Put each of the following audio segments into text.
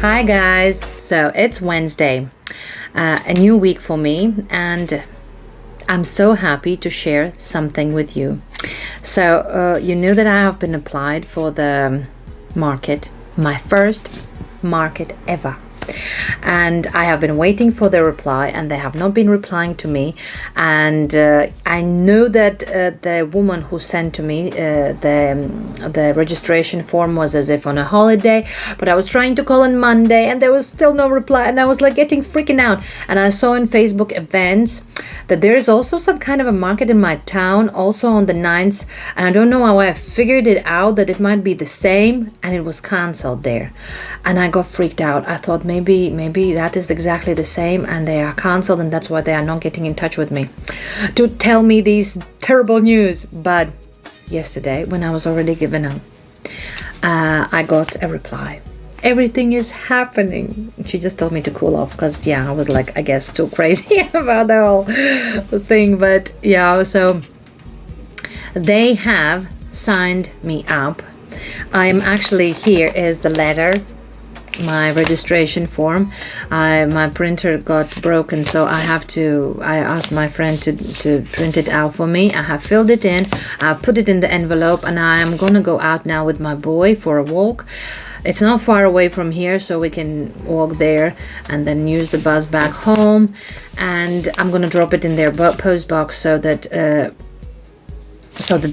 Hi guys, so it's Wednesday, a new week for me, and I'm so happy to share something with you. So you know that I have been applied for the market, my first market ever. And I have been waiting for their reply, and they have not been replying to me. And I know that the woman who sent to me the registration form was as if on a holiday, but I was trying to call on Monday and there was still no reply, and I was like getting freaking out. And I saw in Facebook events that there is also some kind of a market in my town also on the 9th, and I don't know how I figured it out that it might be the same, and it was cancelled there. And I got freaked out. I thought maybe that is exactly the same and they are cancelled, and that's why they are not getting in touch with me to tell me these terrible news. But yesterday, when I was already given up, I got a reply. Everything is happening. She just told me to cool off because I was like, I guess, too crazy about the whole thing. But so they have signed me up. I'm actually, here is the letter, my registration form. My printer got broken, so I asked my friend to print it out for me. I have filled it in, I've put it in the envelope, and I am gonna go out now with my boy for a walk. It's not far away from here, so we can walk there and then use the bus back home. And I'm gonna drop it in their post box so that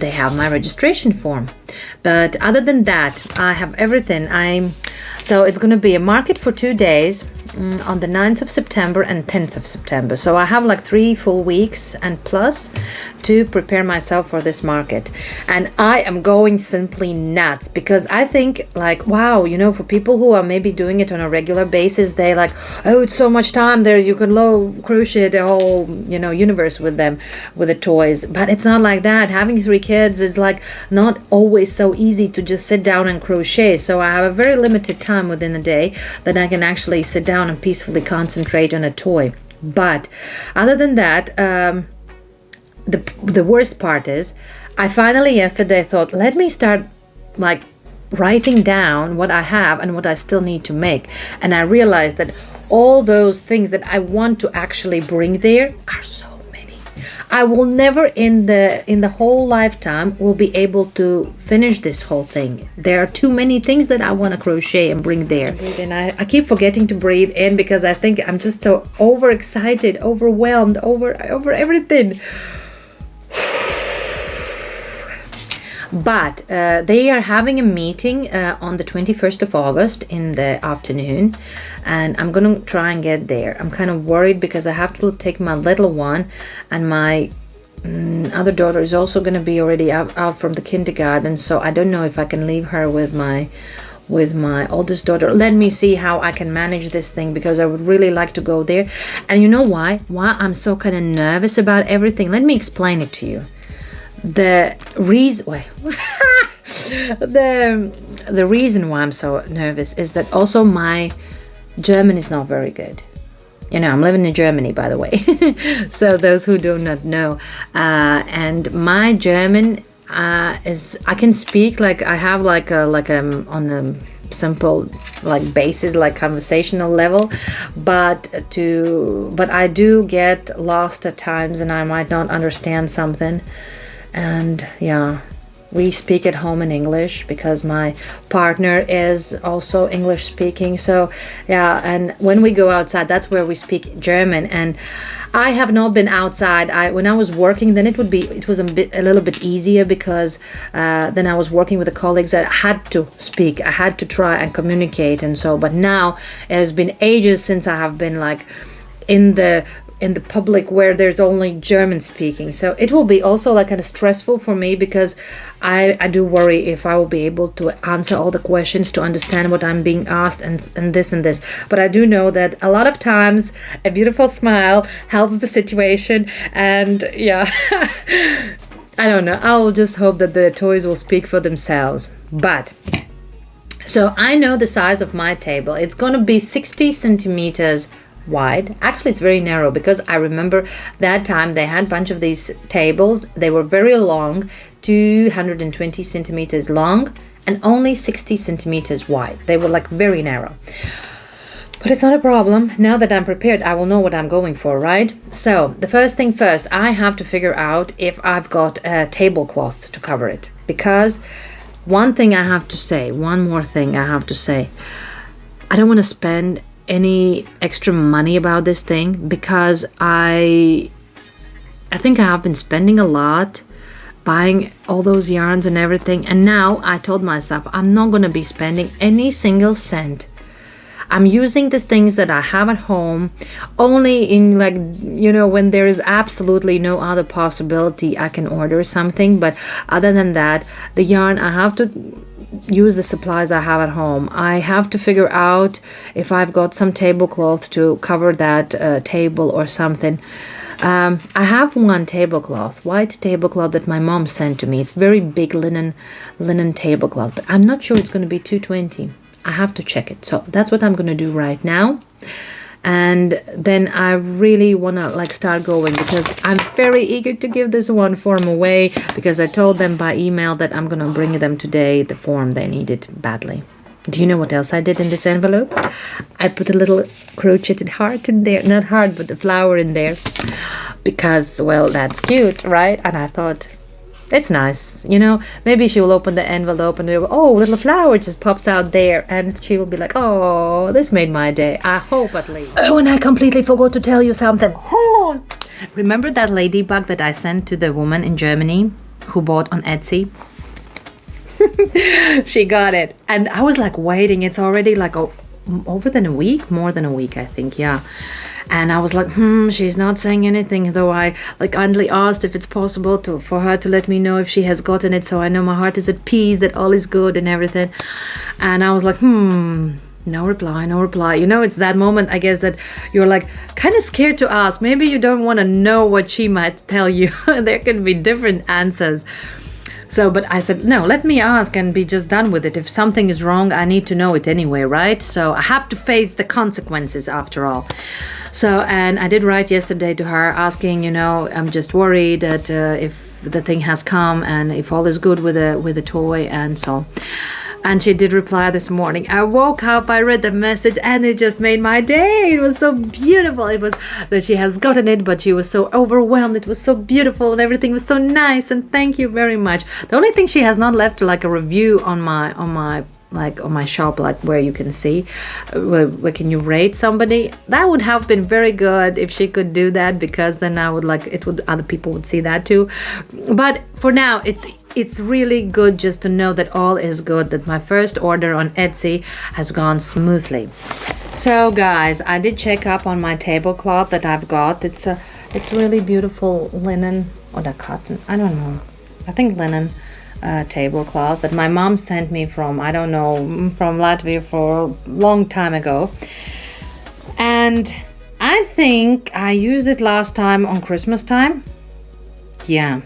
they have my registration form. But other than that, I have everything. So it's going to be a market for 2 days on the 9th of September and 10th of September. So I have like 3 full weeks and plus to prepare myself for this market. And I am going simply nuts because I think like, wow, for people who are maybe doing it on a regular basis, they like, oh, it's so much time there. You can crochet the whole, universe with them, with the toys. But it's not like that. Having 3 kids is like not always so easy to just sit down and crochet. So I have a very limited time within the day that I can actually sit down and peacefully concentrate on a toy. But other than that, the worst part is I finally yesterday thought, let me start like writing down what I have and what I still need to make. And I realized that all those things that I want to actually bring there are so many. I will never in the whole lifetime will be able to finish this whole thing. There are too many things that I want to crochet and bring there. And I keep forgetting to breathe in because I think I'm just so overexcited, overwhelmed, over everything. But they are having a meeting on the 21st of August in the afternoon, and I'm gonna try and get there. I'm kind of worried because I have to take my little one, and my other daughter is also gonna be already out from the kindergarten, so I don't know if I can leave her with my oldest daughter. Let me see how I can manage this thing because I would really like to go there. And you know why I'm so kind of nervous about everything? Let me explain it to you. The reason why I'm so nervous is that also my German is not very good. I'm living in Germany, by the way. So those who do not know, and my German is, I can speak like I have like on a simple like basis, like conversational level, but I do get lost at times, and I might not understand something. And we speak at home in English because my partner is also English speaking. So and when we go outside, that's where we speak German. And I have not been outside. When I was working, then it was a little bit easier because then I was working with the colleagues. I had to speak. I had to try and communicate, and so. But now it has been ages since I have been like in the public where there's only German speaking. So it will be also like kind of stressful for me because I do worry if I will be able to answer all the questions, to understand what I'm being asked, and this and this. But I do know that a lot of times a beautiful smile helps the situation. And I don't know. I'll just hope that the toys will speak for themselves. But so I know the size of my table. It's going to be 60 centimeters wide. Actually, it's very narrow because I remember that time they had a bunch of these tables. They were very long, 220 centimeters long and only 60 centimeters wide. They were like very narrow. But it's not a problem. Now that I'm prepared, I will know what I'm going for, right? So the first thing first, I have to figure out if I've got a tablecloth to cover it. Because one thing I have to say, one more thing I have to say, I don't want to spend any extra money about this thing because I think I have been spending a lot buying all those yarns and everything, and now I told myself I'm not going to be spending any single cent. I'm using the things that I have at home only in, like, you know, when there is absolutely no other possibility I can order something. But other than that, the yarn, I have to use the supplies I have at home. I have to figure out if I've got some tablecloth to cover that table or something. I have one tablecloth, white tablecloth that my mom sent to me. It's very big linen tablecloth, but I'm not sure it's going to be 220. I have to check it. So that's what I'm going to do right now. And then I really want to like start going because I'm very eager to give this one form away because I told them by email that I'm going to bring them today the form they needed badly. Do you know what else I did in this envelope? I put a little crocheted heart in there. Not heart, but the flower in there. Because, well, that's cute, right? And I thought, it's nice. You know, maybe she will open the envelope and oh, little flower just pops out there. And she will be like, oh, this made my day. I hope at least. Oh, and I completely forgot to tell you something. Oh, remember that ladybug that I sent to the woman in Germany who bought on Etsy? She got it, and I was like waiting. It's already like over than a week, more than a week, I think. Yeah. And I was like, she's not saying anything, though I like kindly asked if it's possible for her to let me know if she has gotten it, so I know my heart is at peace that all is good and everything. And I was like, no reply. You know, it's that moment, I guess, that you're like kind of scared to ask. Maybe you don't want to know what she might tell you. There can be different answers. So, but I said, no, let me ask and be just done with it. If something is wrong, I need to know it anyway, right? So I have to face the consequences after all. So, and I did write yesterday to her asking, you know, I'm just worried that if the thing has come and if all is good with the toy and so. And she did reply this morning. I woke up, I read the message, and it just made my day. It was so beautiful. It was that she has gotten it, but she was so overwhelmed. It was so beautiful, and everything was so nice. And thank you very much. The only thing she has not left like a review on my shop, like where you can see where can you rate somebody. That would have been very good if she could do that, because then I would other people would see that too. But for now, it's really good just to know that all is good, that my first order on Etsy has gone smoothly. So guys, I did check up on my tablecloth that I've got. It's really beautiful linen or the cotton, I don't know, I think linen tablecloth that my mom sent me from Latvia for a long time ago. And I think I used it last time on Christmas time. Yeah.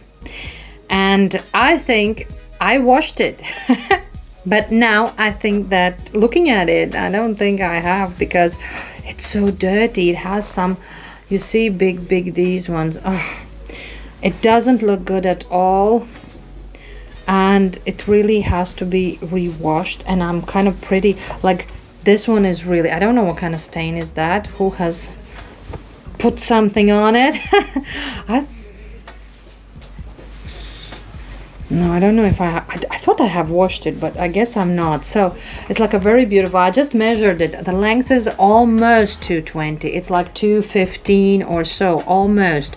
And I think I washed it. But now I think that looking at it, I don't think I have, because it's so dirty. It has some, you see, big these ones. Oh, it doesn't look good at all. And it really has to be rewashed. And I'm kind of pretty, like this one is really, I don't know what kind of stain is that. Who has put something on it? No, I don't know if I thought I have washed it, but I guess I'm not. So it's like a very beautiful, I just measured it. The length is almost 220. It's like 215 or so, almost.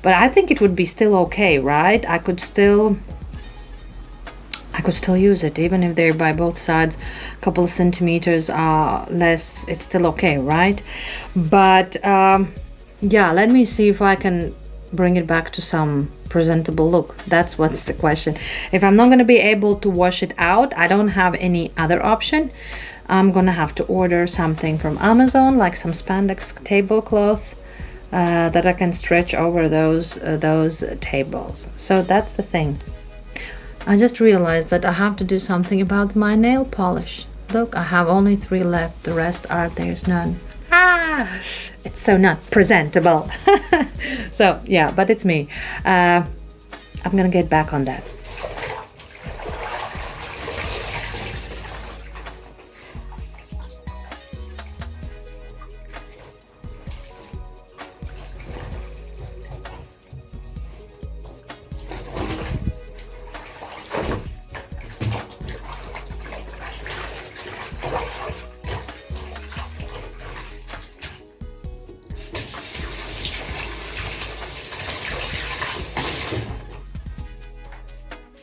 But I think it would be still okay, right? I could still use it, even if they're by both sides a couple of centimeters less. It's still okay, right? But yeah, let me see if I can bring it back to some presentable look. That's what's the question. If I'm not going to be able to wash it out, I don't have any other option. I'm gonna have to order something from Amazon, like some spandex tablecloth that I can stretch over those tables. So that's the thing. I just realized that I have to do something about my nail polish. Look, I have only 3 left. The rest there's none. It's so not presentable. So yeah, but it's me. I'm gonna get back on that.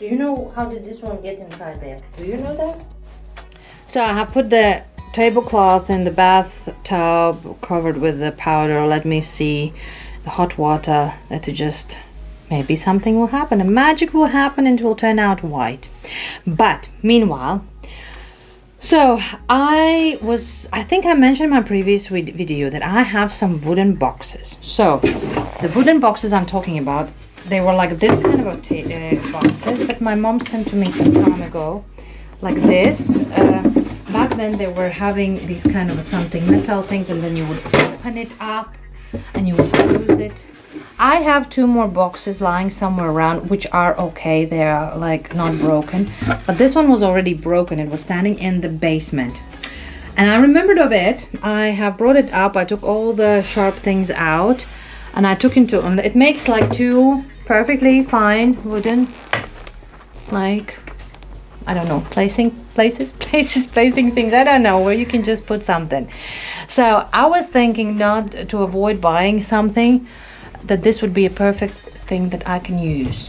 Do you know how did this one get inside there? Do you know that? So I have put the tablecloth in the bathtub covered with the powder. Let me see the hot water. That to just maybe something will happen. A magic will happen and it will turn out white. But meanwhile, so I think I mentioned in my previous video that I have some wooden boxes. So the wooden boxes I'm talking about, they were like this kind of boxes that my mom sent to me some time ago, like this. Back then they were having these kind of something metal things, and then you would open it up and you would close it. I have 2 more boxes lying somewhere around which are okay. They are like not broken, but this one was already broken. It was standing in the basement and I remembered of it. I have brought it up. I took all the sharp things out and I took into it. Makes like 2 perfectly fine wooden, like, I don't know, placing things. I don't know, where you can just put something. So I was thinking, not to avoid buying something, that this would be a perfect thing that I can use.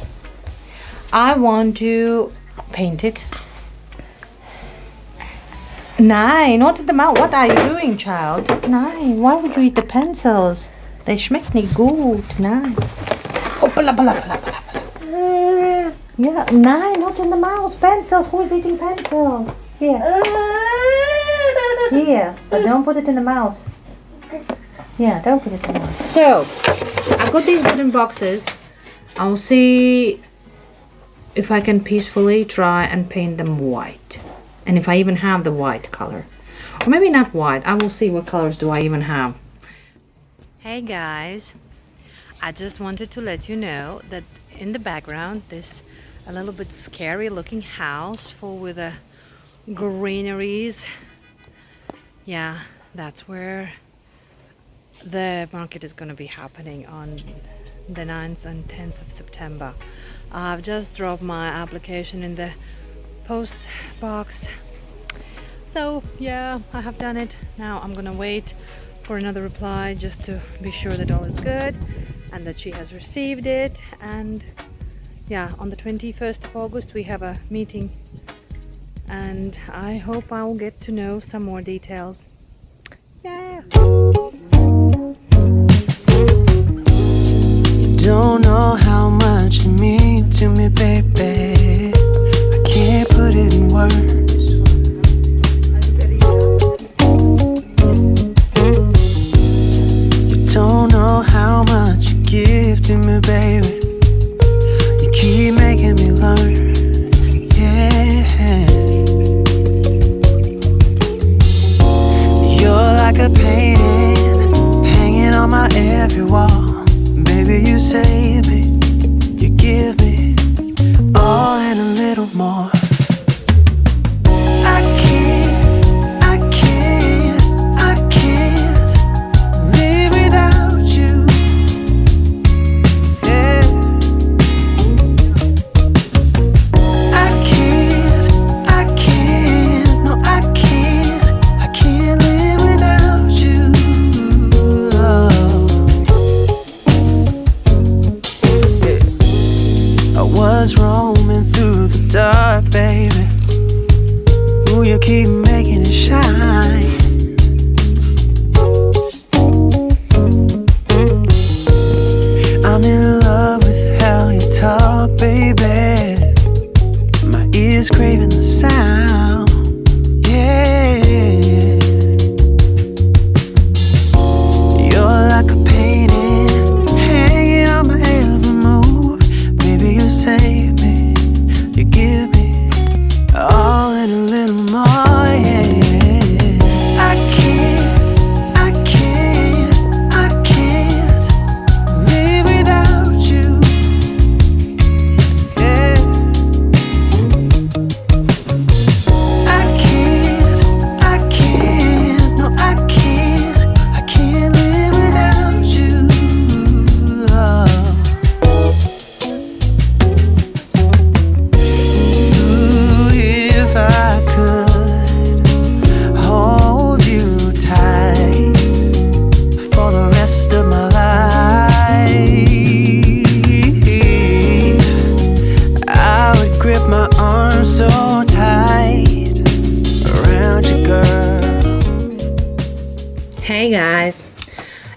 I want to paint it. Nein, not at the mouth. What are you doing, child? Nein, why would you eat the pencils? They schmecken nicht gut. Nein. Oh, blah, blah, blah, blah. Yeah, nein, not in the mouth. Pencils. Who is eating pencil? Here. Here, but don't put it in the mouth. Yeah, don't put it in the mouth. So, I've got these wooden boxes. I'll see if I can peacefully try and paint them white. And if I even have the white color. Or maybe not white. I will see what colors do I even have. Hey guys. I just wanted to let you know that in the background this a little bit scary looking house full with greeneries. Yeah, that's where the market is going to be happening on the 9th and 10th of September. I've just dropped my application in the post box. So yeah, I have done it. Now I'm gonna wait for another reply just to be sure that all is good and that she has received it. And yeah, on the 21st of August we have a meeting and I hope I will get to know some more details. Yeah. Don't know how much you mean to me, baby. I can't put it in words. You don't know how much you give to me, baby. You keep making me learn, yeah. You're like a painting hanging on my every wall. Baby, you save me, you give me all and a little more. I can't live without you, yeah. No, I can't live without you. Was roaming through the dark, baby. Ooh, you keep making it shine. I'm in love with how you talk, baby. My ears craving the sound, yeah. You're like a painting hanging on my every move. Baby, you save me, you give me all and a little more, yeah. I can't live without you, yeah.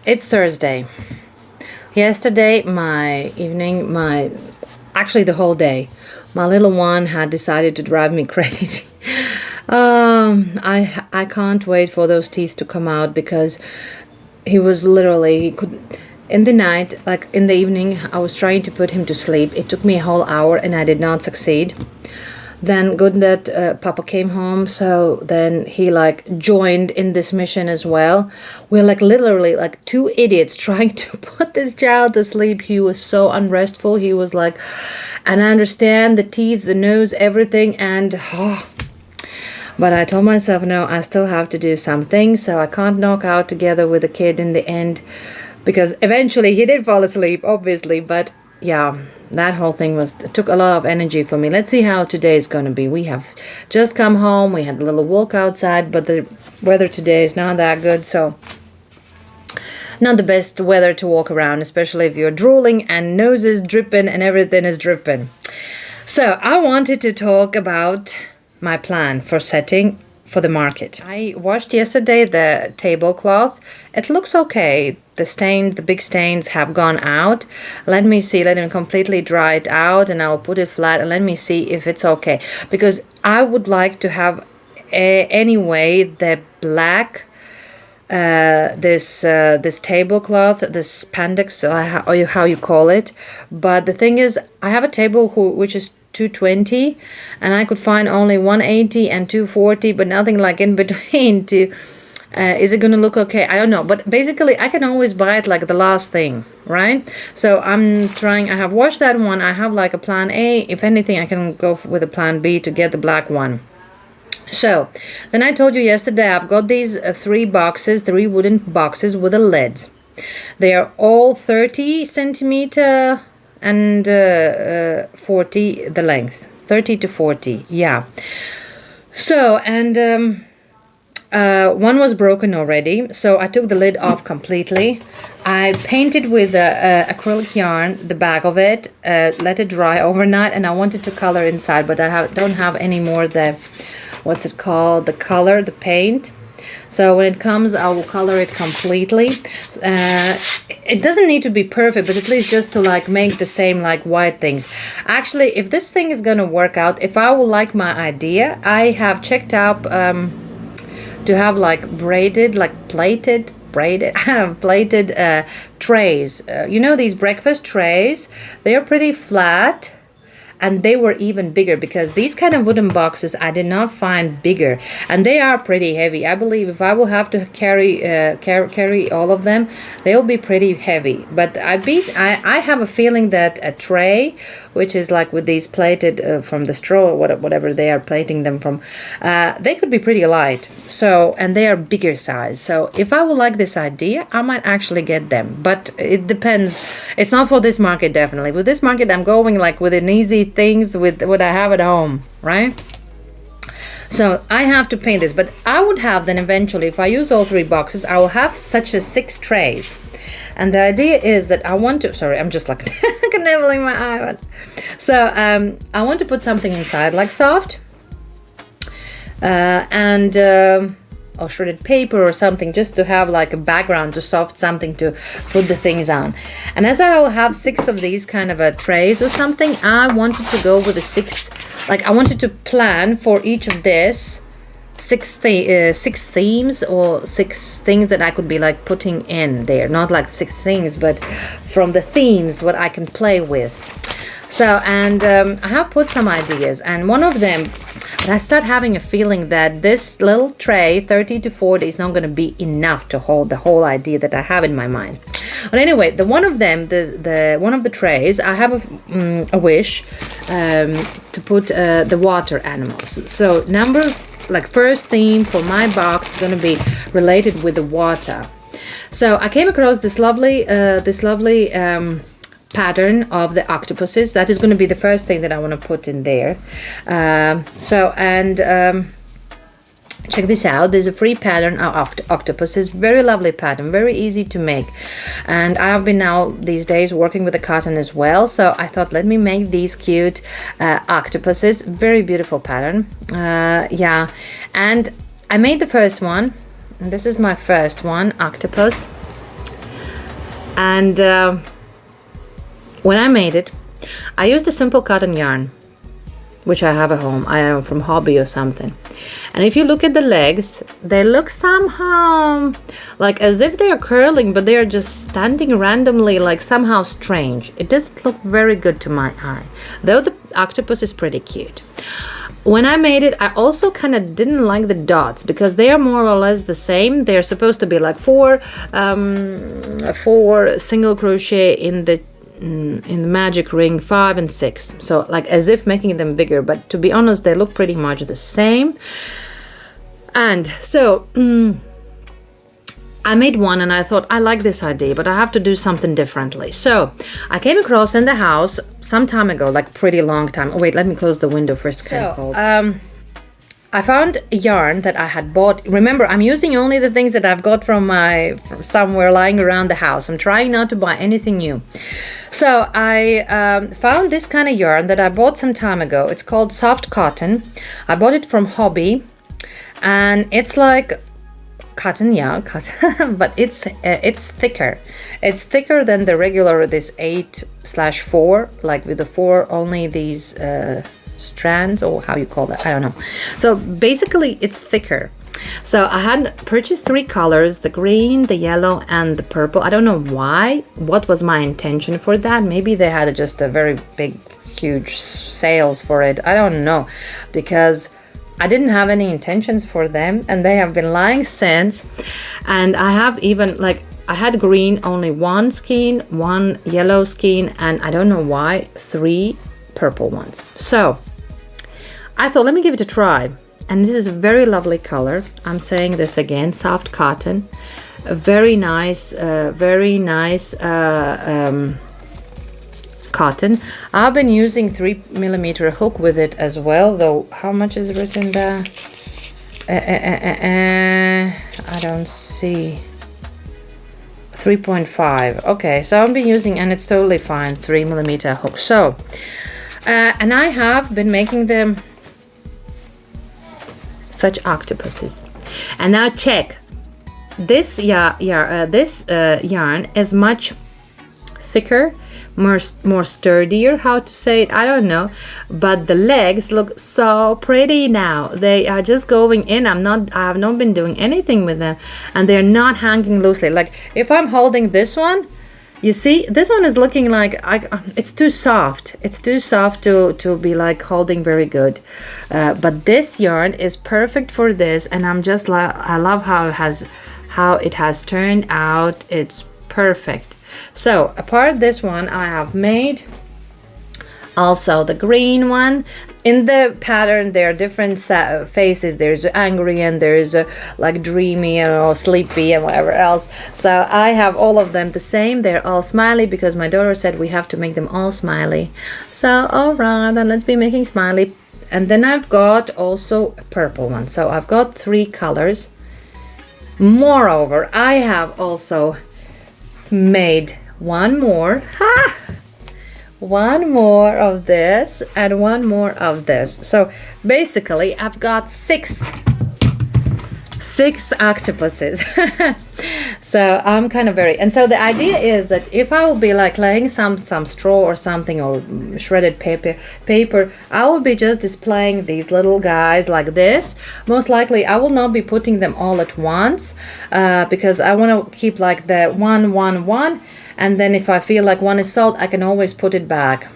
It's Thursday. Yesterday, actually the whole day, my little one had decided to drive me crazy. I can't wait for those teeth to come out because he could, in the night, like in the evening, I was trying to put him to sleep. It took me a whole hour and I did not succeed. Then good that Papa came home, so then he like joined in this mission as well. We're like literally like two idiots trying to put this child to sleep. He was so unrestful. He was like, and I understand the teeth, the nose, everything, and but I told myself, no, I still have to do something, so I can't knock out together with the kid in the end, because eventually he did fall asleep, obviously, but yeah, that whole thing took a lot of energy for me. Let's see how today is going to be. We have just come home. We had a little walk outside, but the weather today is not that good, so not the best weather to walk around, especially if you're drooling and nose is dripping and everything is dripping. So I wanted to talk about my plan for setting for the market. I washed yesterday the tablecloth. It looks okay. The big stains have gone out. Let me completely dry it out and I'll put it flat and let me see if it's okay. Because I would like to have anyway the black this tablecloth, this spandex, or how you call it. But the thing is, I have a table which is 220 and I could find only 180 and 240, but nothing like in between to is it gonna look okay? I don't know, but basically I can always buy it like the last thing, right? So I have washed that one. I have like a plan A. If anything, I can go with a plan B to get the black one. So then I told you yesterday I've got these three wooden boxes with the lids. They are all 30 centimeter and 40 the length, 30 to 40, yeah. So and one was broken already, so I took the lid off completely. I painted with acrylic yarn the back of it, let it dry overnight, and I wanted to color inside, but I don't have any more the paint. So when it comes, I will color it completely. It doesn't need to be perfect, but at least just to like make the same like white things. Actually, if this thing is gonna work out, if I will like my idea, I have checked out to have like plated trays. You know, these breakfast trays, they are pretty flat. And they were even bigger because these kind of wooden boxes I did not find bigger, and they are pretty heavy. I believe if I will have to carry all of them, they'll be pretty heavy. But I have a feeling that a tray, which is like with these plated from the straw or whatever they are plating them from, they could be pretty light. So, and they are bigger size. So if I will like this idea, I might actually get them. But it depends. It's not for this market, definitely. With this market, I'm going like with an easy things with what I have at home, right? So I have to paint this, but I would have then eventually, if I use all three boxes, I will have such a 6 trays. And the idea is that I want to, sorry, I'm just like knibbling my eye. So I want to put something inside like soft or shredded paper or something, just to have like a background, to soft something to put the things on. And as I will have 6 of these kind of trays or something, I wanted to go with a 6, like I wanted to plan for each of this 6 themes or 6 things that I could be like putting in there, not like 6 things, but from the themes what I can play with. So, and I have put some ideas, and one of them, but I start having a feeling that this little tray, 30 to 40, is not going to be enough to hold the whole idea that I have in my mind. But anyway, the one of the trays, I have a wish to put the water animals. So first theme for my box is going to be related with the water. So I came across this lovely pattern of the octopuses. That is going to be the first thing that I want to put in there. Check this out. There's a free pattern of octopuses. Very lovely pattern, very easy to make. And I've been now these days working with the cotton as well. So I thought, let me make these cute octopuses. Very beautiful pattern. Yeah. And I made the first one. And this is my first one, octopus. And when I made it, I used a simple cotton yarn, which I have at home. I am from Hobby or something. And if you look at the legs, they look somehow like as if they are curling, but they are just standing randomly, like somehow strange. It doesn't look very good to my eye, though the octopus is pretty cute. When I made it, I also kind of didn't like the dots because they are more or less the same. They're supposed to be like four single crochet in the magic ring 5 and 6, so like as if making them bigger, but to be honest they look pretty much the same. And so I made one and I thought I like this idea, but I have to do something differently. So I came across in the house some time ago, like pretty long time. Oh wait, let me close the window first. So I found a yarn that I had bought. Remember, I'm using only the things that I've got from somewhere lying around the house. I'm trying not to buy anything new. So I found this kind of yarn that I bought some time ago. It's called soft cotton. I bought it from Hobby, and it's like cotton, yeah, cotton, but it's thicker. It's thicker than the regular, this 8/4, like with the 4 only these strands, or how you call that, I don't know. So basically it's thicker. So I had purchased 3 colors, the green, the yellow, and the purple. I don't know why, what was my intention for that. Maybe they had just a very big, huge sales for it. I don't know, because I didn't have any intentions for them, and they have been lying since. And I have even, like, I had green, only 1 skein, 1 yellow skein, and I don't know why, 3 purple ones. So I thought, let me give it a try. And this is a very lovely color. I'm saying this again, soft cotton, a very nice cotton. I've been using 3mm hook with it as well, though how much is written there? I don't see. 3.5. Okay, so I've been using, and it's totally fine, 3mm hook. So and I have been making them such octopuses. And now check, this yarn is much thicker, more sturdier, how to say it, I don't know, but the legs look so pretty now. They are just going in. I have not been doing anything with them, and they're not hanging loosely. Like if I'm holding this one, you see, this one is looking like it's too soft. It's too soft to be like holding very good. But this yarn is perfect for this, and I'm just like, I love how it has turned out. It's perfect. So apart this one, I have made also the green one. In the pattern there are different faces. There's angry, and there's like dreamy, sleepy, and whatever else. So I have all of them the same. They're all smiley because my daughter said we have to make them all smiley. So alright, then let's be making smiley. And then I've got also a purple one. So I've got 3 colors. Moreover, I have also made one more of this and one more of this. So basically I've got six octopuses. So I'm kind of and so the idea is that if I will be like laying some straw or something, or shredded paper, I will be just displaying these little guys like this. Most likely I will not be putting them all at once, because I want to keep like the one, and then if I feel like one is sold, I can always put it back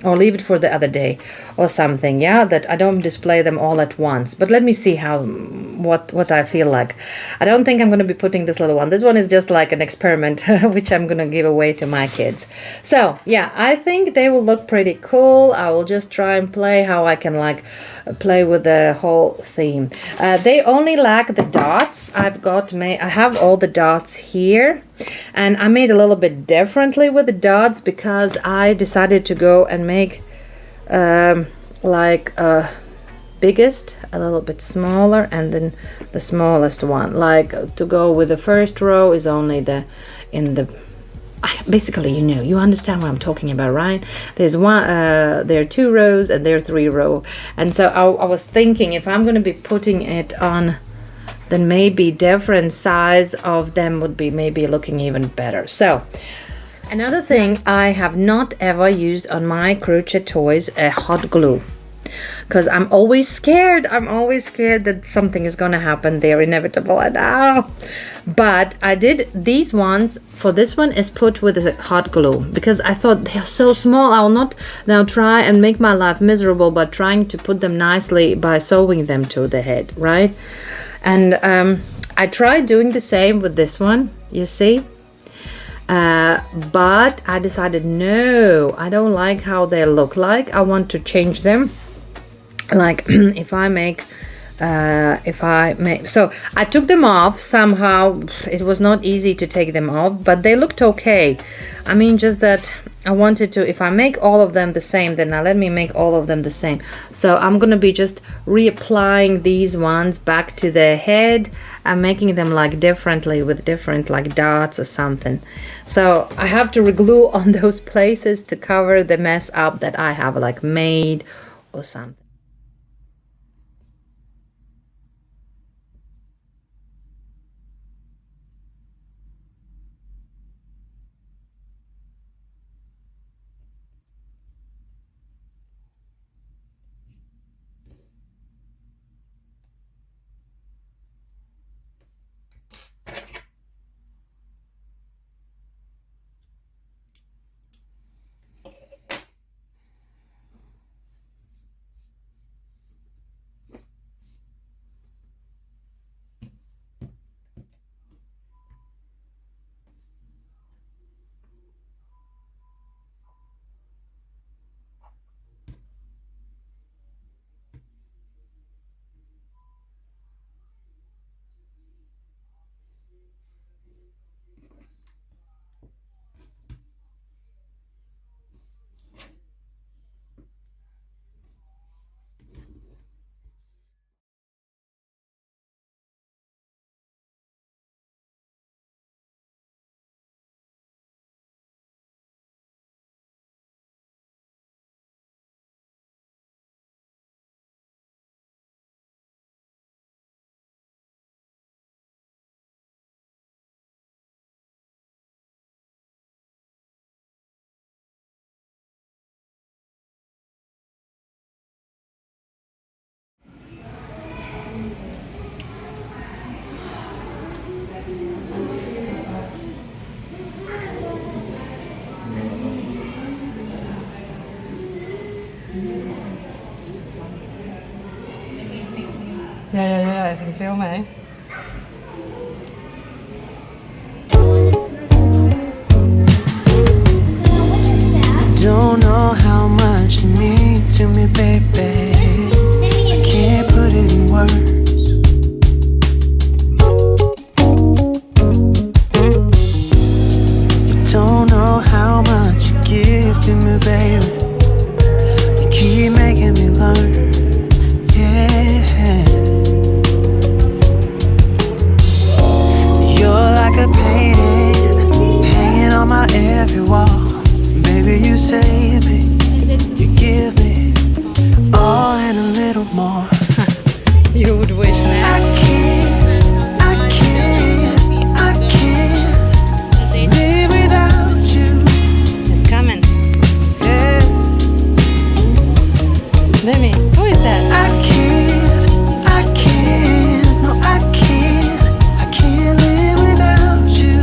or leave it for the other day or something, yeah, that I don't display them all at once. But let me see what I feel like. I don't think I'm going to be putting this little one. This one is just like an experiment which I'm going to give away to my kids. So yeah, I think they will look pretty cool. I will just try and play how I can like play with the whole theme. They only lack the dots. I have all the dots here, and I made a little bit differently with the dots because I decided to go and make like a biggest, a little bit smaller, and then the smallest one. Like to go with the first row is only basically, you understand what I'm talking about, right? There's there are 2 rows and there are 3 rows. And so I was thinking, if I'm going to be putting it on, then maybe different size of them would be maybe looking even better. So Another thing I have not ever used on my crochet toys, a hot glue. Because I'm always scared. I'm always scared that something is going to happen. They're inevitable, I know. But I did these ones. For this one is put with a hot glue. Because I thought they're so small. I will not now try and make my life miserable by trying to put them nicely by sewing them to the head, right? And I tried doing the same with this one, you see. But I decided, no, I don't like how they look like. I want to change them. Like if I make, so I took them off somehow. It was not easy to take them off, but they looked okay. I mean, just that I wanted to, if I make all of them the same, then now let me make all of them the same. So I'm gonna be just reapplying these ones back to the head. I'm making them like differently with different like dots or something. So I have to reglue on those places to cover the mess up that I have like made or something. Ja, is er veel mee. Don't know how much you mean to me, baby. I can't put it in words. You don't know how much you give to me, baby. You keep making me learn, yeah. You're like a painting hanging on my every wall. Baby, you save me, you give me all and a little more. You would wish now. I can't live without you. It's coming. Yeah. Demi, who is that? I can't, no, I can't live without you.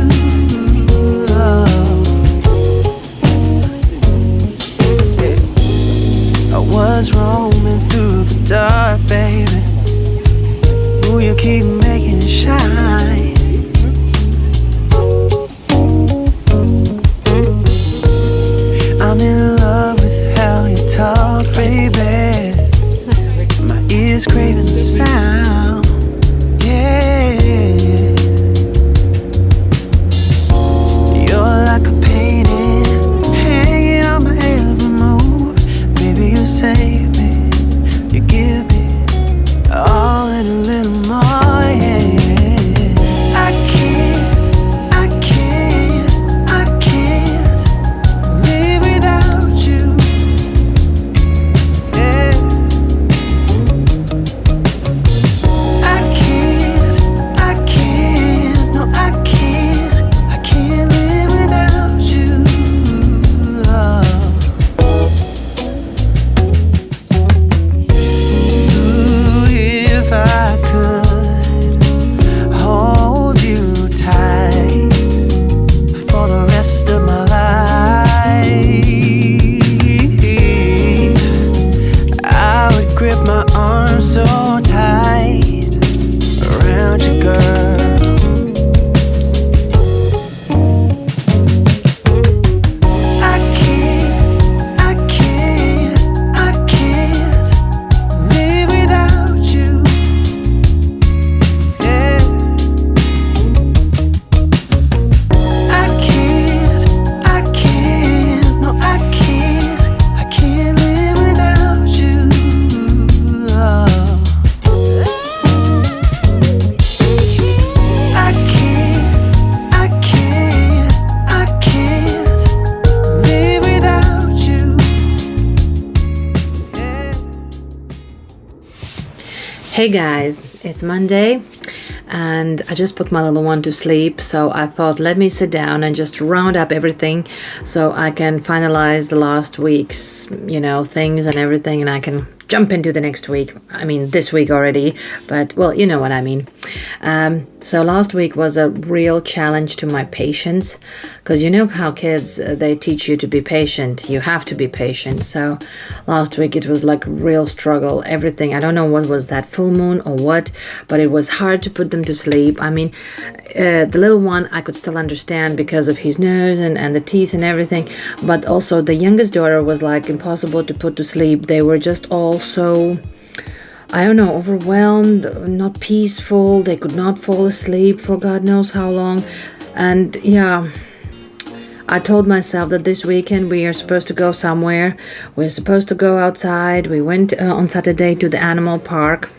I was roaming through the dark, baby. Ooh, you keep making it shine. I'm in love with how you talk, baby. My ears craving the sound, yeah. You're like a painting hanging on my every move. Baby, you save me, you give me all and a little more, yeah. I can't live without you. Hey guys, it's Monday and I just put my little one to sleep, so I thought let me sit down and just round up everything so I can finalize the last week's, things and everything, and I can jump into the next week. I mean, this week already, but well, you know what I mean. So last week was a real challenge to my patience, because you know how kids, they teach you to be patient. You have to be patient. So last week it was like real struggle. Everything, I don't know what was that, full moon or what, but it was hard to put them to sleep. I mean, the little one I could still understand because of his nose and the teeth and everything, but also the youngest daughter was like impossible to put to sleep. They were just all so, I don't know, overwhelmed, not peaceful. They could not fall asleep for God knows how long. And yeah, I told myself that this weekend we are supposed to go somewhere. We're supposed to go outside. We went on Saturday to the animal park.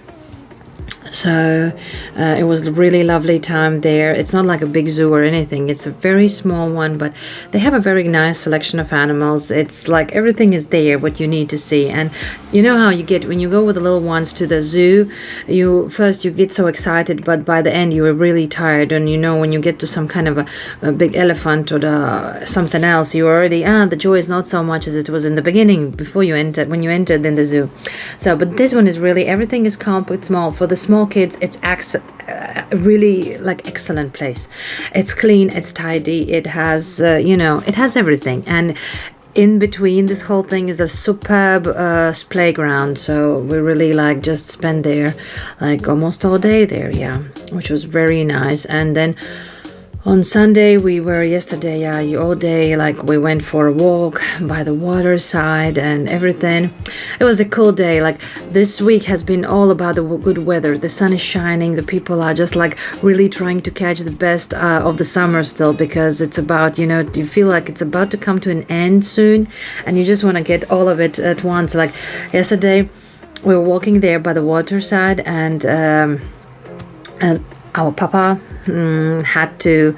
So it was a really lovely time there. It's not like a big zoo or anything. It's a very small one, but they have a very nice selection of animals. It's like everything is there, what you need to see. And you know how you get when you go with the little ones to the zoo, you get so excited, but by the end you are really tired. And when you get to some kind of a big elephant or something else, you already, the joy is not so much as it was in the beginning when you entered in the zoo. So, but this one is really, everything is compact, small. For the small kids, it's really like excellent place. It's clean, it's tidy, it has it has everything, and in between this whole thing is a superb playground. So we really like just spent there like almost all day there, which was very nice. And then on Sunday, we were all day, like we went for a walk by the water side and everything. It was a cool day. Like this week has been all about the good weather. The sun is shining. The people are just like really trying to catch the best of the summer still, because it's about, you feel like it's about to come to an end soon and you just want to get all of it at once. Like yesterday, we were walking there by the water side and our papa had to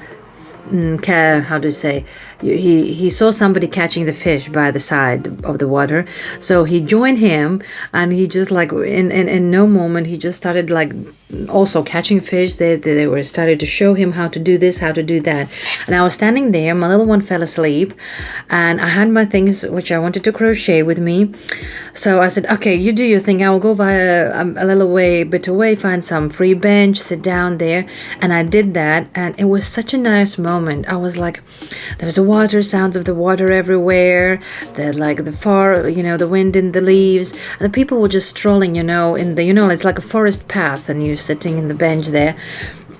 how do you say, he saw somebody catching the fish by the side of the water, so he joined him, and he just like in no moment he just started like also catching fish. They were started to show him how to do this, how to do that, and I was standing there. My little one fell asleep and I had my things which I wanted to crochet with me, so I said, okay, you do your thing, I will go by a little bit away, find some free bench, sit down there. And I did that, and it was such a nice moment. I was like, there was a sounds of the water everywhere, the wind in the leaves, and the people were just strolling, in the, it's like a forest path, and you're sitting in the bench there.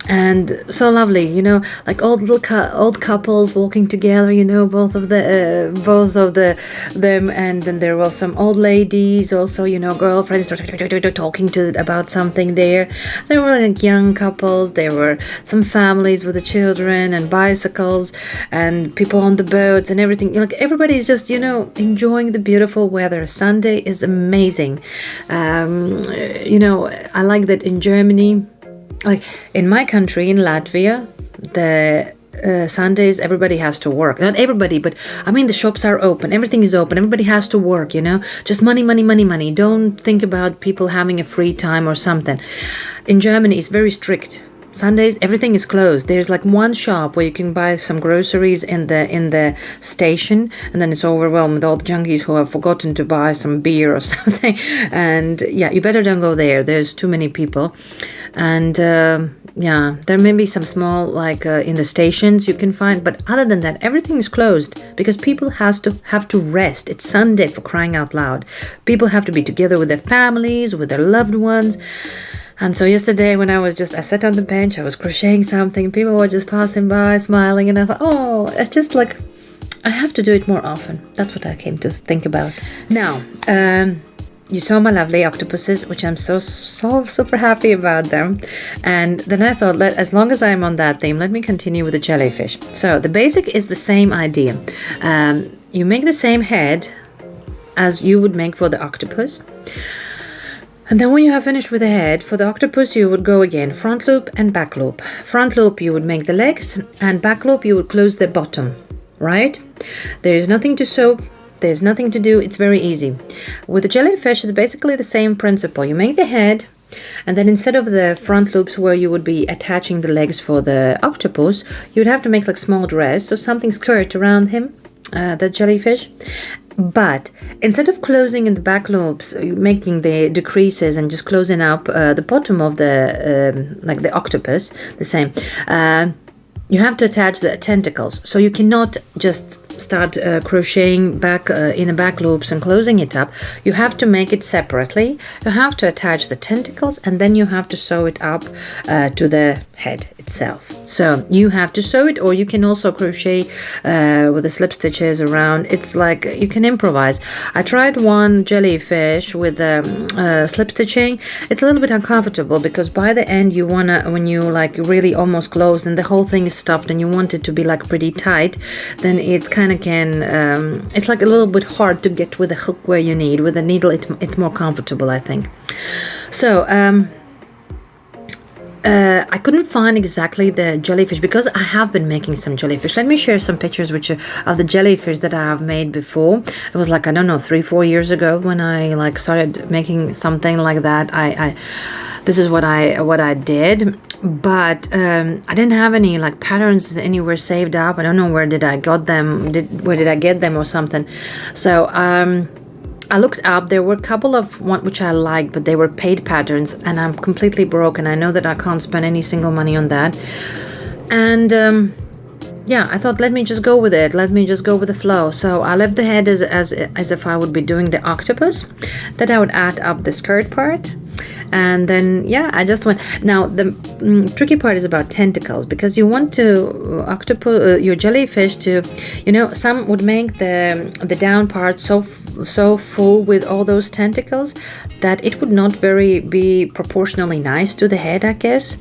And so lovely, like old couples walking together, both of them, and then there were some old ladies also, girlfriends talking about something there. There were like young couples, there were some families with the children and bicycles and people on the boats and everything. Like everybody's just, enjoying the beautiful weather. Sunday is amazing. I like that in Germany. Like in my country, in Latvia, the Sundays everybody has to work. Not everybody, but I mean the shops are open, everything is open, everybody has to work, just money. Don't think about people having a free time or something. In Germany it's very strict. Sundays everything is closed. There's like one shop where you can buy some groceries in the station, and then it's overwhelmed with all the junkies who have forgotten to buy some beer or something. And you better don't go there. There's too many people. And there may be some small like in the stations you can find, but other than that everything is closed because people have to rest. It's Sunday, for crying out loud. People have to be together with their families, with their loved ones. And so yesterday when I sat on the bench, I was crocheting something, people were just passing by, smiling, and I thought, it's just like, I have to do it more often. That's what I came to think about. Now, you saw my lovely octopuses, which I'm so super happy about them. And then I thought, as long as I'm on that theme, let me continue with the jellyfish. So the basic is the same idea. You make the same head as you would make for the octopus. And then when you have finished with the head, for the octopus you would go again front loop and back loop. Front loop you would make the legs, and back loop you would close the bottom, right? There is nothing to sew, there's nothing to do, it's very easy. With the jellyfish it's basically the same principle. You make the head, And then instead of the front loops where you would be attaching the legs for the octopus, you'd have to make like small dress, so something skirt around him, the jellyfish. But instead of closing in the back loops, making the decreases and just closing up the bottom of the like the octopus, the same, you have to attach the tentacles. So you cannot just start crocheting back in the back loops and closing it up. You have to make it separately. You have to attach the tentacles, and then you have to sew it up to the head itself. So you have to sew it, or you can also crochet with the slip stitches around. It's like you can improvise. I tried one jellyfish with slip stitching. It's a little bit uncomfortable because by the end you wanna, when you like really almost close and the whole thing is stuffed and you want it to be like pretty tight, then it kind of can it's like a little bit hard to get with the hook where you need. With the needle it's more comfortable, I think. So I couldn't find exactly the jellyfish because I have been making some jellyfish. Let me share some pictures with you of the jellyfish that I have made before. It was like, I don't know, 3-4 years ago when I like started making something like that. I this is what I did, but I didn't have any like patterns anywhere saved up. I don't know where did I got them, where did I get them or something. So I looked up, there were a couple of one which I liked, but they were paid patterns, and I'm completely broke, and I know that I can't spend any single money on that. And yeah, I thought, let me just go with it. Let me just go with the flow. So I left the head as if I would be doing the octopus. Then I would add up the skirt part. And then, yeah, I just went. Now, the tricky part is about tentacles, because you want to your jellyfish to, you know, some would make the down part so full with all those tentacles that it would not be proportionally nice to the head, I guess.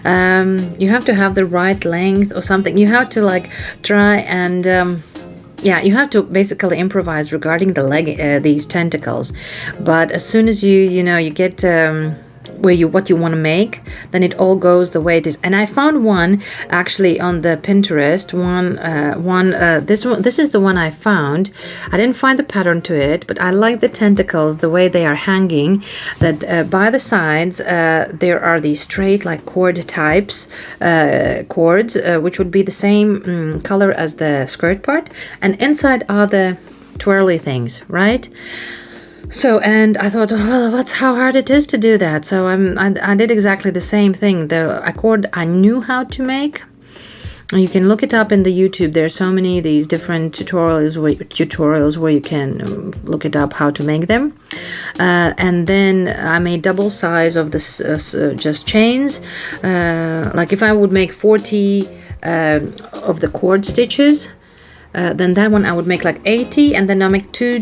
You have to have the right length or something. You have to like try and yeah, you have to basically improvise regarding the leg, these tentacles. But as soon as you get what you want to make, then it all goes the way it is. And I found one actually on the Pinterest. This is the one I found. I didn't find the pattern to it, but I like the tentacles, the way they are hanging. That by the sides there are these straight like cord types, cords, which would be the same color as the skirt part, and inside are the twirly things, right? So, and I thought, well, that's how hard it is to do that. So I did exactly the same thing. The cord I knew how to make. You can look it up in the YouTube. There are so many these different tutorials where you can look it up how to make them. And then I made double size of this just chains. Like if I would make 40 of the cord stitches, then that one I would make like 80, and then I'll make two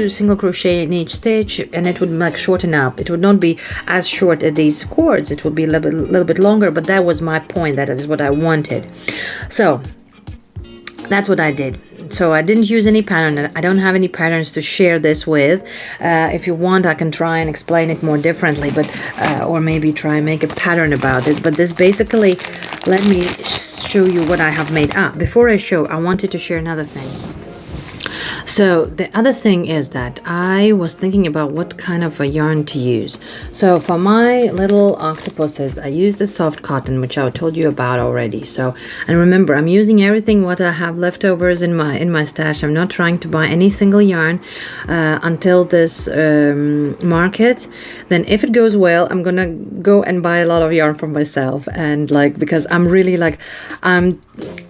single crochet in each stitch, and it would like shorten up. It would not be as short as these cords. It would be a little bit longer, but that was my point. That is what I wanted. So that's what I did. So I didn't use any pattern. I don't have any patterns to share this with. If you want, I can try and explain it more differently, but or maybe try and make a pattern about it. But this basically, let me show you what I have made. Before I show, I wanted to share another thing. So the other thing is that I was thinking about what kind of a yarn to use. So for my little octopuses, I use the soft cotton, which I told you about already. So, and remember, I'm using everything what I have leftovers in my stash. I'm not trying to buy any single yarn until this market. Then if it goes well, I'm gonna go and buy a lot of yarn for myself. And like, because I'm really like,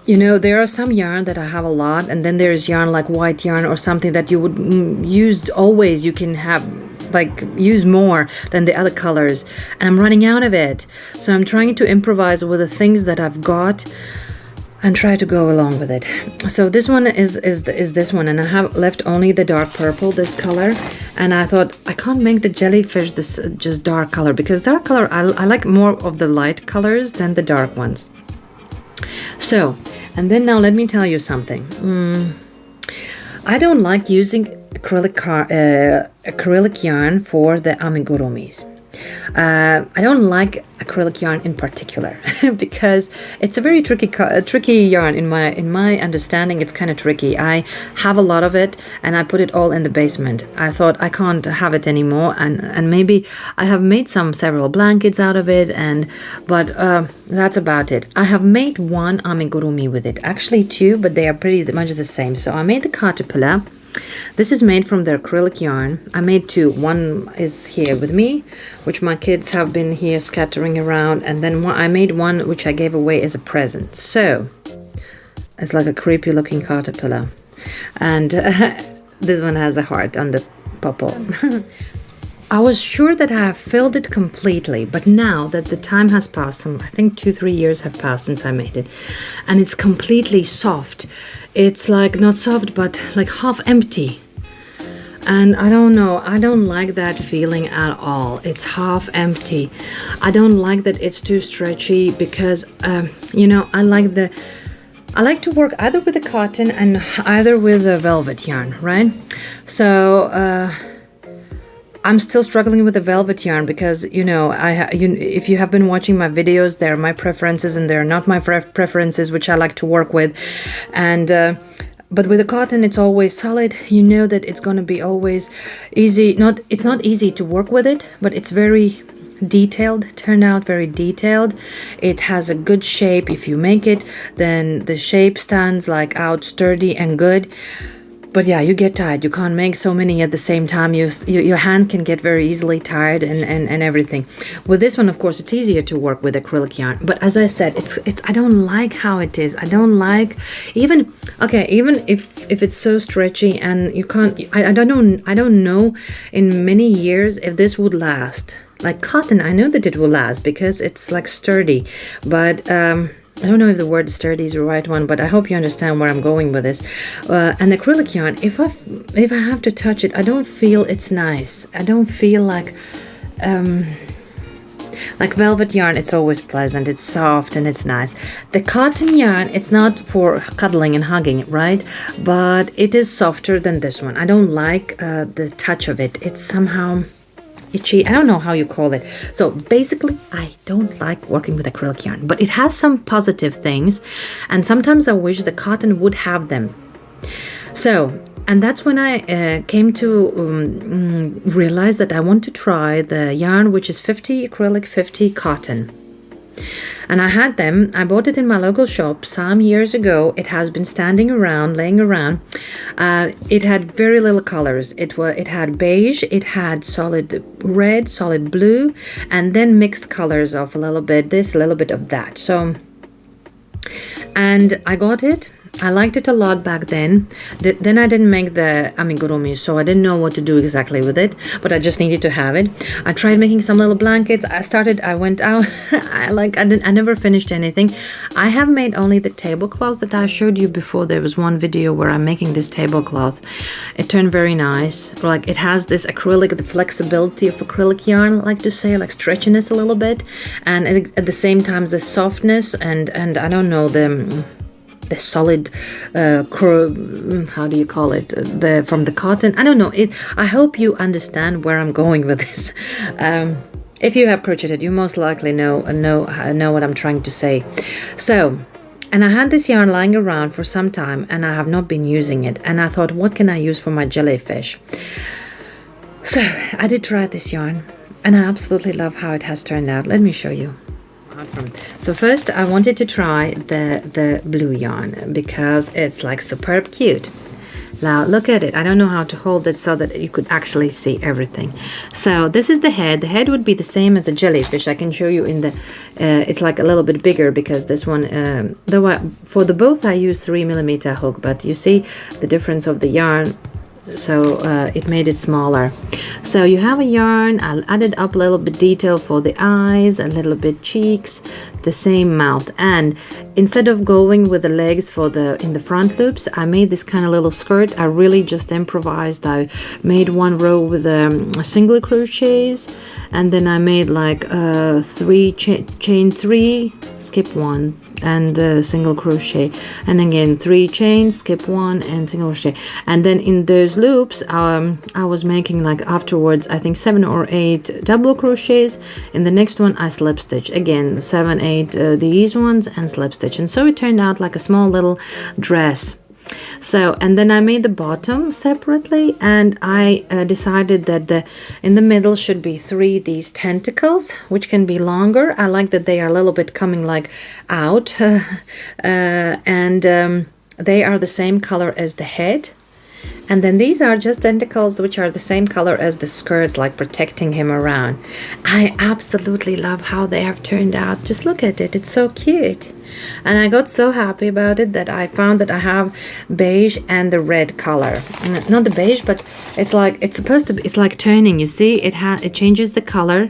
there are some yarn that I have a lot, and then there's yarn like white yarn or something that you would use always. You can have like use more than the other colors, and I'm running out of it. So I'm trying to improvise with the things that I've got and try to go along with it. So this one is this one, and I have left only the dark purple, this color. And I thought I can't make the jellyfish this just dark color, because dark color I like more of the light colors than the dark ones. So, and then now let me tell you something. I don't like using acrylic yarn for the amigurumis. I don't like acrylic yarn in particular because it's a very tricky yarn. In my understanding, it's kind of tricky. I have a lot of it and I put it all in the basement. I thought I can't have it anymore, and maybe I have made several blankets out of it, but that's about it. I have made one amigurumi with it, actually two, but they are pretty much the same. So I made the caterpillar. This is made from the acrylic yarn. I made two. One is here with me, which my kids have been here scattering around, and then I made one which I gave away as a present. So it's like a creepy looking caterpillar, and this one has a heart on the popo. I was sure that I have filled it completely, but now that the time has passed, I think 2-3 years have passed since I made it, and it's completely soft. It's like not soft, but like half empty. And I don't know, I don't like that feeling at all. It's half empty. I don't like that it's too stretchy because, you know, I like to work either with the cotton and either with the velvet yarn, right? So, I'm still struggling with the velvet yarn because, you know, if you have been watching my videos, they're my preferences and they're not my preferences, which I like to work with. And but with the cotton, it's always solid. You know that it's going to be always easy. It's not easy to work with it, but it's very detailed, turned out very detailed. It has a good shape. If you make it, then the shape stands like out sturdy and good. But yeah, you get tired. You can't make so many at the same time. Your hand can get very easily tired and everything. With this one, of course, it's easier to work with acrylic yarn. But as I said, it's I don't like how it is. I don't like even if it's so stretchy and you can't. I don't know in many years if this would last. Like cotton, I know that it will last because it's like sturdy, but I don't know if the word sturdy is the right one, but I hope you understand where I'm going with this. And acrylic yarn, if I have to touch it, I don't feel it's nice. I don't feel like velvet yarn. It's always pleasant. It's soft and it's nice. The cotton yarn, it's not for cuddling and hugging, right? But it is softer than this one. I don't like the touch of it. It's somehow itchy. I don't know how you call it. So basically, I don't like working with acrylic yarn, but it has some positive things, and sometimes I wish the cotton would have them. So, and that's when I came to realize that I want to try the yarn, which is 50 acrylic, 50 cotton. And I had them. I bought it in my local shop some years ago. It has been standing around, laying around. It had very little colors. It had beige, it had solid red, solid blue, and then mixed colors of a little bit this, a little bit of that. So, and I got it. I liked it a lot back then. Then I didn't make the amigurumi, so I didn't know what to do exactly with it, but I just needed to have it. I tried making some little blankets. I went out. I never finished anything. I have made only the tablecloth that I showed you before. There was one video where I'm making this tablecloth. It turned very nice. Like it has this acrylic, the flexibility of acrylic yarn, I like to say, like stretchiness a little bit, and at the same time the softness and I don't know, the solid how do you call it, from the cotton. I don't know it. I hope you understand where I'm going with this. If you have crocheted, you most likely know what I'm trying to say. So, and I had this yarn lying around for some time and I have not been using it, and I thought, what can I use for my jellyfish? So I did try this yarn and I absolutely love how it has turned out. Let me show you. So first I wanted to try the blue yarn because it's like superb cute. Now look at it. I don't know how to hold it so that you could actually see everything. So this is the head. The head would be the same as the jellyfish. I can show you in the it's like a little bit bigger because this one for the both I use 3mm hook, but you see the difference of the yarn. So it made it smaller. So you have a yarn. I added up a little bit detail for the eyes, a little bit cheeks, the same mouth, and instead of going with the legs in the front loops, I made this kind of little skirt. I really just improvised. I made one row with single crochets, and then I made like 3 chain 3, skip 1, and single crochet, and again 3 chains, skip 1 and single crochet. And then in those loops I was making like afterwards I think 7 or 8 double crochets. In the next one I slip stitch again 7 8 these ones and slip stitch, and so it turned out like a small little dress. So, and then I made the bottom separately, and I decided that in the middle should be 3 these tentacles, which can be longer. I like that they are a little bit coming like out, and they are the same color as the head. And then these are just tentacles which are the same color as the skirts, like protecting him around. I absolutely love how they have turned out. Just look at it, it's so cute. And I got so happy about it that I found that I have beige and the red color. Not the beige, but it's like, it's supposed to be, it's like turning, you see? It changes the color,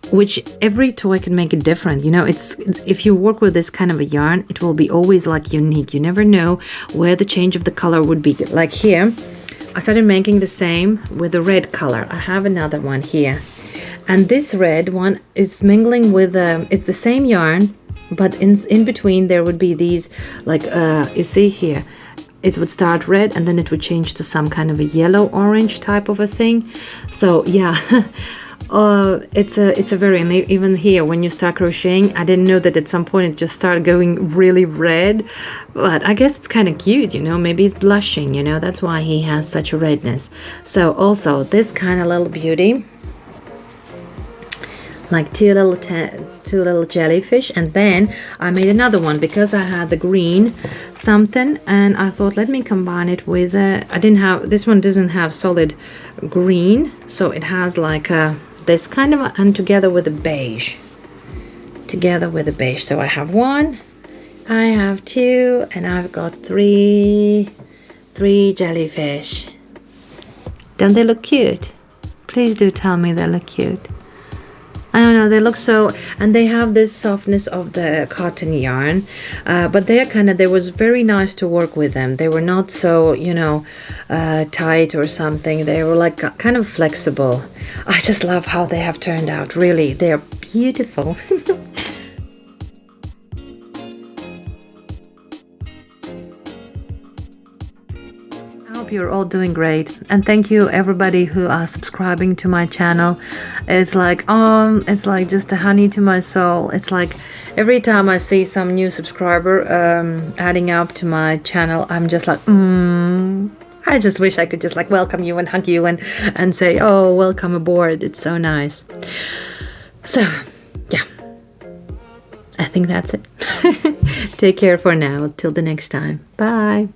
which every toy can make it different. You know, it's if you work with this kind of a yarn, it will be always like unique. You never know where the change of the color would be. Like here, I started making the same with the red color. I have another one here, and this red one is mingling with it's the same yarn, but in between there would be these like you see here, it would start red and then it would change to some kind of a yellow orange type of a thing. So yeah. It's a very, and even here when you start crocheting, I didn't know that at some point it just started going really red, but I guess it's kind of cute, you know, maybe he's blushing, you know, that's why he has such a redness. So also this kind of little beauty, like two little jellyfish. And then I made another one because I had the green something, and I thought let me combine it with I didn't have, this one doesn't have solid green, so it has like this kind of, and together with a beige, so I have 1, I have 2, and I've got 3 jellyfish. Don't they look cute? Please do tell me they look cute. I don't know, they look so, and they have this softness of the cotton yarn, but they was very nice to work with them. They were not so, you know, tight or something. They were like kind of flexible. I just love how they have turned out. Really, they're beautiful. You're all doing great, and thank you everybody who are subscribing to my channel. It's like just a honey to my soul. It's like every time I see some new subscriber adding up to my channel, I'm just like I just wish I could just like welcome you and hug you and say, oh, welcome aboard. It's so nice. So yeah, I think that's it. Take care for now till the next time. Bye.